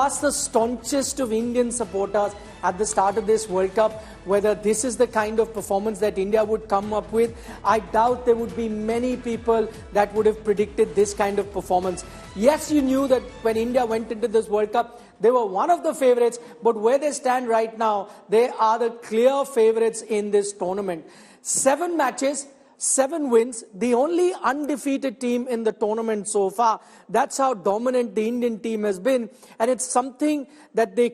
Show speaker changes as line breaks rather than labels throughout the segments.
ask the staunchest of Indian supporters at the start of this World Cup whether this is the kind of performance that India would come up with, I doubt there would be many people that would have predicted this kind of performance. Yes, you knew that when India went into this World Cup, they were one of the favourites, but where they stand right now, they are the clear favourites in this tournament. 7 matches, 7 wins, the only undefeated team in the tournament so far. That's how dominant the Indian team has been. And it's something that they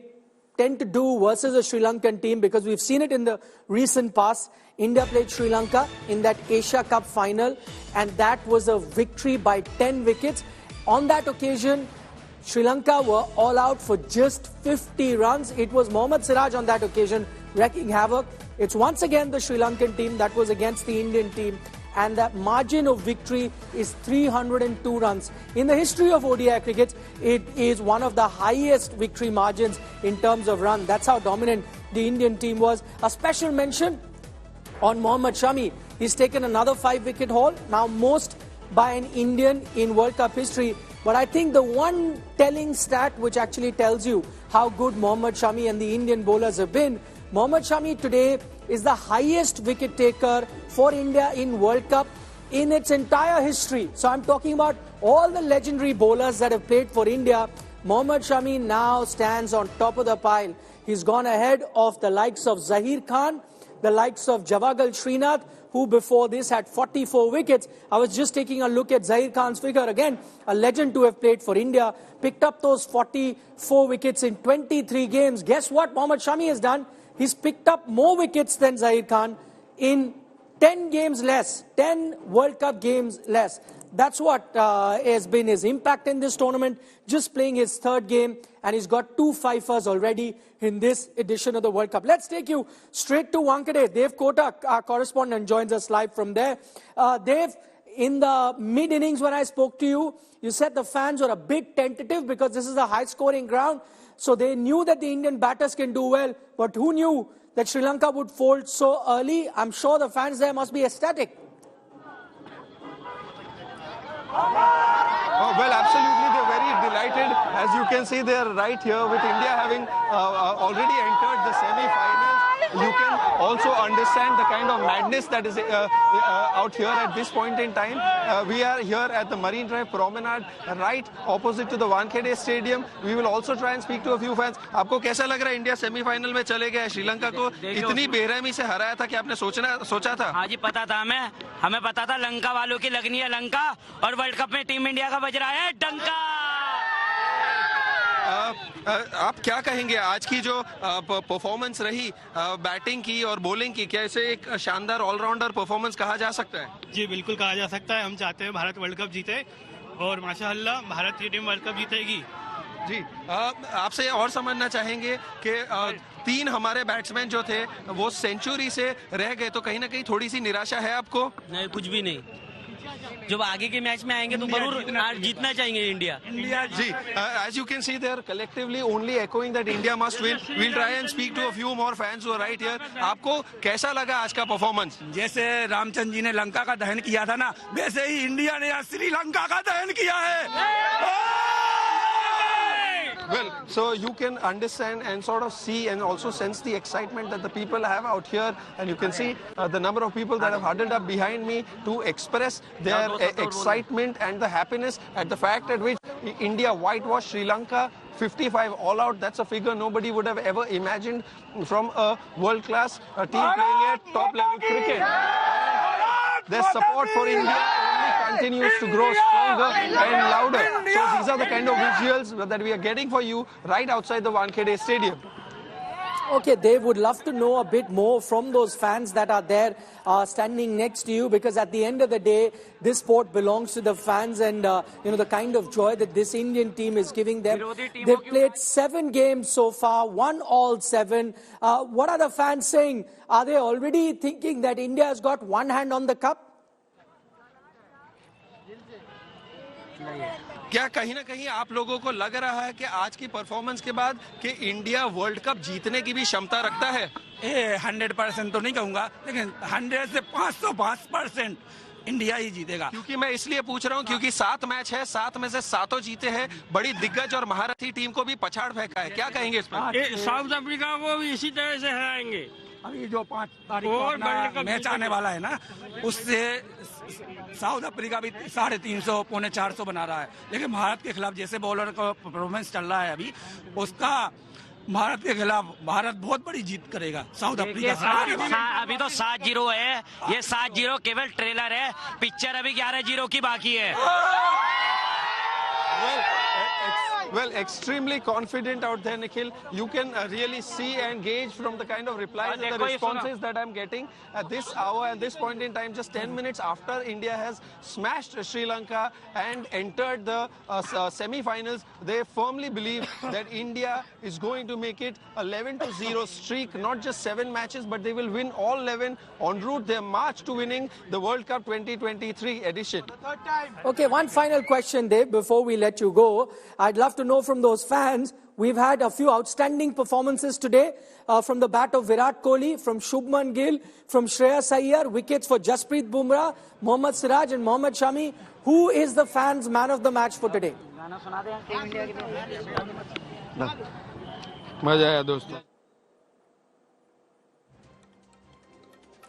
tend to do versus a Sri Lankan team, because we've seen it in the recent past. India played Sri Lanka in that Asia Cup final, and that was a victory by 10 wickets. On that occasion, Sri Lanka were all out for just 50 runs. It was Mohammad Siraj on that occasion wreaking havoc. It's once again the Sri Lankan team that was against the Indian team, and that margin of victory is 302 runs. In the history of ODI cricket, it is one of the highest victory margins in terms of run. That's how dominant the Indian team was. A special mention on Mohammed Shami. He's taken another 5-wicket haul, now most by an Indian in World Cup history. But I think the one telling stat which actually tells you how good Mohammed Shami and the Indian bowlers have been, Mohammed Shami today is the highest wicket taker for India in World Cup in its entire history. So I'm talking about all the legendary bowlers that have played for India. Mohammed Shami now stands on top of the pile. He's gone ahead of the likes of Zahir Khan, the likes of Javagal Srinath, who before this had 44 wickets. I was just taking a look at Zahir Khan's figure again, a legend to have played for India, picked up those 44 wickets in 23 games. Guess what Mohammed Shami has done? He's picked up more wickets than Zahir Khan in 10 games less, 10 World Cup games less. That's what has been his impact in this tournament, just playing his 3rd game, and he's got 2 fifers already in this edition of the World Cup. Let's take you straight to Wankhede. Dev Kota, our correspondent, joins us live from there. Dev, in the mid-innings when I spoke to you, you said the fans were a bit tentative because this is a high-scoring ground. So they knew that the Indian batters can do well, but who knew that Sri Lanka would fold so early? I'm sure the fans there must be ecstatic.
Oh, well, absolutely, they're very delighted. As you can see, they're right here with India having already entered the semi-finals. You can also understand the kind of madness that is out here at this point in time. We are here at the Marine Drive Promenade, right opposite to the Wankhede Stadium. We will also try and speak to a few fans. आपको कैसा लग रहा है India semifinal में चले गए, श्रीलंका को इतनी बेरहमी से हराया था कि आपने सोचा था?
हाँ जी, पता था हमें पता था लंका वालों की लगनी है लंका, और वर्ल्ड कप में टीम इंडिया का बज रहा है डंका।
आप क्या कहेंगे आज की जो परफॉर्मेंस रही बैटिंग की और बॉलिंग की, कैसे एक शानदार ऑलराउंडर परफॉर्मेंस कहा जा सकता है?
जी बिल्कुल कहा जा सकता है। हम चाहते हैं भारत वर्ल्ड कप जीते, और माशाअल्लाह भारत की टीम वर्ल्ड कप जीतेगी।
जी, आपसे और समझना चाहेंगे कि 3 हमारे बैट्समैन जो थे वो सेंचुरी से रह गए, तो कहीं ना कहीं थोड़ी सी निराशा है आपको?
नहीं, कुछ भी नहीं। जब आगे के मैच में आएंगे तो जरूर जीतना चाहिए इंडिया।
जी, as you can see, they are collectively only echoing that India must win. We'll try and speak to a few more fans who are right here. आपको कैसा लगा आज का परफॉर्मेंस?
जैसे रामचंद्र जी ने लंका का दहन किया था ना, वैसे ही इंडिया ने आज श्रीलंका का दहन किया है।
Well, so you can understand and sort of see and also sense the excitement that the people have out here, and you can see the number of people that have huddled up behind me to express their excitement and the happiness at the fact at which India whitewashed Sri Lanka 55 all out. That's a figure nobody would have ever imagined from a world-class team playing at top-level cricket. Their support for India only continues to grow stronger and louder. So these are the kind of visuals that we are getting for you right outside the Wankhede Stadium.
Okay, they would love to know a bit more from those fans that are there standing next to you, because at the end of the day, this sport belongs to the fans, and the kind of joy that this Indian team is giving them. They've played 7 games so far, won all 7. What are the fans saying? Are they already thinking that India has got one hand on the cup?
क्या कहीं ना कहीं आप लोगों को लग रहा है कि आज की परफॉर्मेंस के बाद कि इंडिया वर्ल्ड कप जीतने की भी क्षमता रखता है?
100% तो नहीं कहूंगा, लेकिन 100 से 505% इंडिया ही जीतेगा।
क्योंकि मैं इसलिए पूछ रहा हूं क्योंकि 7 मैच है, 7 में से 7 जीते हैं, बड़ी दिग्गज और महारथी टीम को भी पछाड़ फेंका है। क्या कहेंगे इस पर?
साउथ अफ्रीका को भी इसी तरह से हराएंगे।
अभी जो 5 तारीख को मैच आने वाला है ना, उससे साउथ अफ्रीका भी 350 पौने 400 बना रहा है, लेकिन भारत के खिलाफ जैसे बॉलर का परफॉर्मेंस चल रहा है अभी, उसका भारत के खिलाफ भारत बहुत बड़ी जीत करेगा साउथ अफ्रीका से।
अभी तो 7-0 है, ये 7-0 केवल ट्रेलर है, पिक्चर अभी 11-0 की बाकी है।
Well, extremely confident out there, Nikhil. You can really see and gauge from the kind of replies and the responses that I'm getting at this hour and this point in time, just 10 minutes after India has smashed Sri Lanka and entered the semi-finals. They firmly believe that India is going to make it 11-0 streak, not just 7 matches, but they will win all 11 en route their march to winning the World Cup 2023 edition.
Okay, one final question, Dave, before we let you go. I'd love to know from those fans, we've had a few outstanding performances today from the bat of Virat Kohli, from Shubman Gill, from Shreyas Iyer, wickets for Jasprit Bumrah, Mohammad Siraj and Mohammed Shami. Who is the fans' man of the match for today?
मजा आया दोस्तों।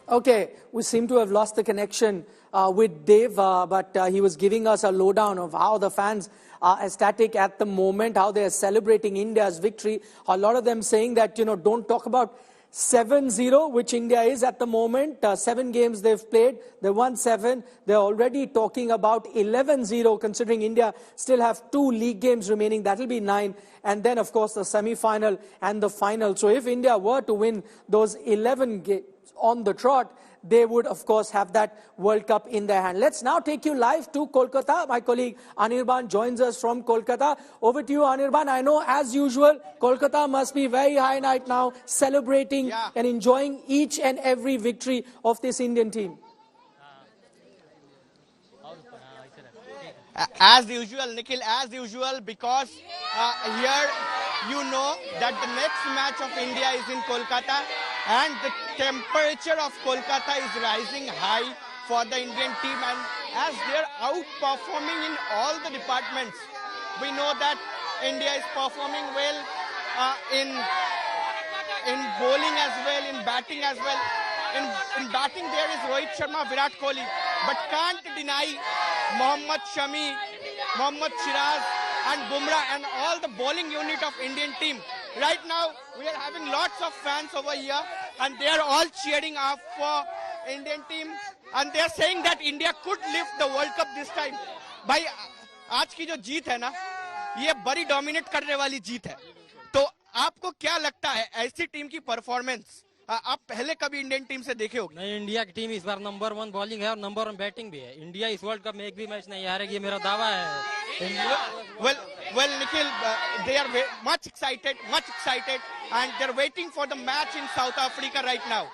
Okay, we seem to have lost the connection with Dave, but he was giving us a lowdown of how the fans are ecstatic at the moment, how they are celebrating India's victory. A lot of them saying that, don't talk about 7-0, which India is at the moment. 7 games they've played, they won 7. They're already talking about 11-0, considering India still have 2 league games remaining. That'll be 9. And then, of course, the semi-final and the final. So if India were to win those 11 games on the trot, they would, of course, have that World Cup in their hand. Let's now take you live to Kolkata. My colleague Anirban joins us from Kolkata. Over to you, Anirban. I know, as usual, Kolkata must be very high right now, celebrating and enjoying each and every victory of this Indian team.
As usual, Nikhil, as usual, because here you know that the next match of India is in Kolkata, and the temperature of Kolkata is rising high for the Indian team, and as they are outperforming in all the departments. We know that India is performing well in bowling as well, in batting as well. In batting there is Rohit Sharma, Virat Kohli, but can't deny Mohammed Shami, Mohammed Shiraz and Bumrah and all the bowling unit of Indian team. Right now we are having lots of fans over here and they are all cheering up for Indian team and they are saying that India could lift the World Cup this time. भाई आज की जो जीत है ना, ये बड़ी dominate करने वाली जीत है. तो आपको क्या लगता है ऐसी टीम की परफॉर्मेंस आप पहले कभी इंडियन टीम से देखे होंगे?
नहीं, इंडिया की टीम इस बार नंबर 1 बॉलिंग है और नंबर 1 बैटिंग भी है. इंडिया इस वर्ल्ड कप में एक भी मैच नहीं हारेगी, ये मेरा दावा है.
Well, Nikhil, they are much excited, and they're waiting for the match in South Africa right now.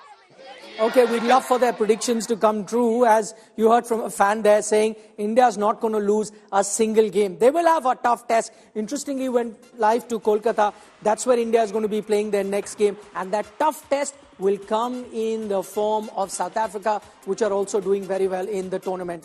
Okay, we'd love for their predictions to come true, as you heard from a fan there saying India's not going to lose a single game. They will have a tough test. Interestingly, went live to Kolkata. That's where India is going to be playing their next game. And that tough test will come in the form of South Africa, which are also doing very well in the tournament.